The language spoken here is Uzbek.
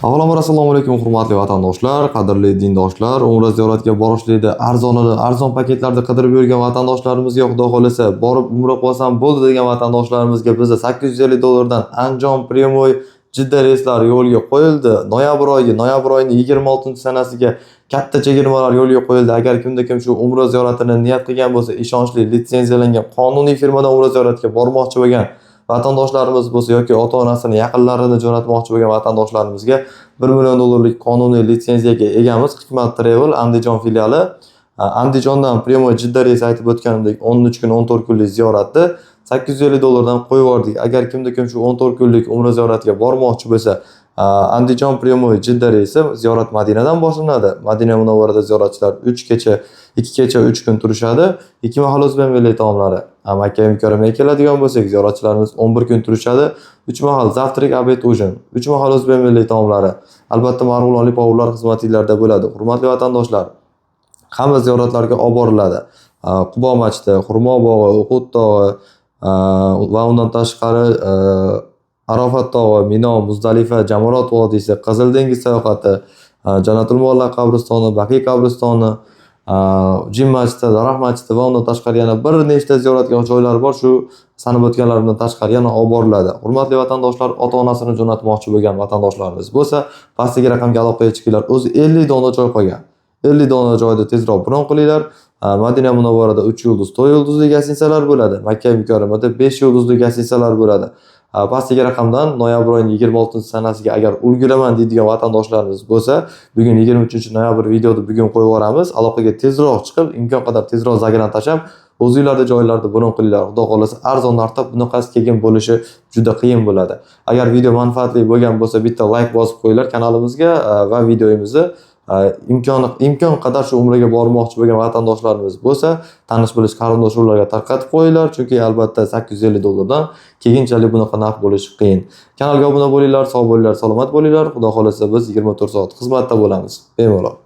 Avvalambor assalomu alaykum hurmatli vatandoshlar, qadrli dindoshlar, Umra ziyoratiga borishlikda arzon paketlarda qidirib yurgan vatandoshlarimizga Xudo xolasa borib umra qilsam bo'ldi degan vatandoshlarimizga bizda $850 dan Andijon Primoy Jidda reyslari yo'lga qo'yildi. Noyabr oyining 26-sanasiga katta chegirmalar yo'lga qo'yildi. Agar kim shu umra ziyoratini niyat qilgan bo'lsa, ishonchli litsenziyalangan qonuniy firmadan umra ziyoratiga bormoqchi bo'lgan vatandoshlarimiz bo'lsa yoki ota-onasini, yaqinlarini jo'natmoqchi bo'lgan vatandoshlarimizga $1 million qonuniy litsenziyaga egamiz. Hikmat Travel Andijon filiali. Andijondan Primoy Jidda reys aytib o'tganimdek 13 kun 14 kunlik ziyoratni $850 dan qo'yib yubordik. Agar kim shu 14 kunlik umra ziyoratiga bormoqchi bo'lsa, Andijon Primoy Jidda reysi ziyorat Madinadan boshlanadi. Madina Munavvarada ziyoratchilar 2 kecha 3 kun turishadi. 2 mahal o'zbek milliy taomlari. Makka Mukarramaga keladigan bo'lsak, ziyoratchilarimiz 11 kun turishadi. 3 mahal zavtrak, obed, ujin. 3 mahal o'zbek milliy taomlari. Albatta marg'ilonli povlar xizmatlarda bo'ladi. Hurmatli vatandoshlar, hamma ziyoratlarga olib boriladi. Qubo masjidi, Xurmo bog'i, Uhud tog'i va undan tashqari Arafat tog'i, Mino, Muzdalifa, Jamorot vodiysi, Qizil dengiz sayohati, Jannatul Mualla qabristoni, Baqiy qabristoni, Jim masjidi, Daraxt masjidi va undan tashqari yana bir nechta ziyoratga joylar bor. Shu sanab o'tganlarimdan tashqari yana olib boriladi. Hurmatli vatandoshlar, ota-onasini jo'natmoqchi bo'lgan vatandoshlarimiz bo'lsa, pastdagi raqamga aloqaga chiqinglar. O'zi 50 dona joy qolgan. 50 dona joyda tezroq bron qilinglar. Madina Munavvarada 3 yulduz, 4 yulduzli gastinisalar bo'ladi. Makka Mukarramada 5 yulduzli gastinisalar bo'ladi. Pastdagi raqamdan noyabr oyining 26-sanasiga agar ulguraman deydigan vatandoshlarimiz bo'lsa, bugun 23-noyabr videoni bugun qo'yib yuboramiz. Aloqaga tezroq chiqib, imkon qadar tezroq zagram tashab, o'zingizlarda joylarda bron qilinglar. Xudo xolasa arzon narxda bunaqasi kelgan bo'lishi juda qiyin bo'ladi. Agar video manfaatli bo'lgan bo'lsa, bitta like bosib qo'yinglar kanalimizga va videomizni imkon qadar shu umraga bormoqchi bo'lgan vatandoshlarimiz bo'lsa, tanish bilish qarindosh urug'larga tarqatib qo'yinglar, chunki albatta $850 dan keyinchalik bunaqa narx bo'lishi qiyin. Kanalga obuna bo'linglar, sog' bo'linglar, salomat bo'linglar. Xudo xolasa biz 24 soat xizmatda bo'lamiz. Bemalol.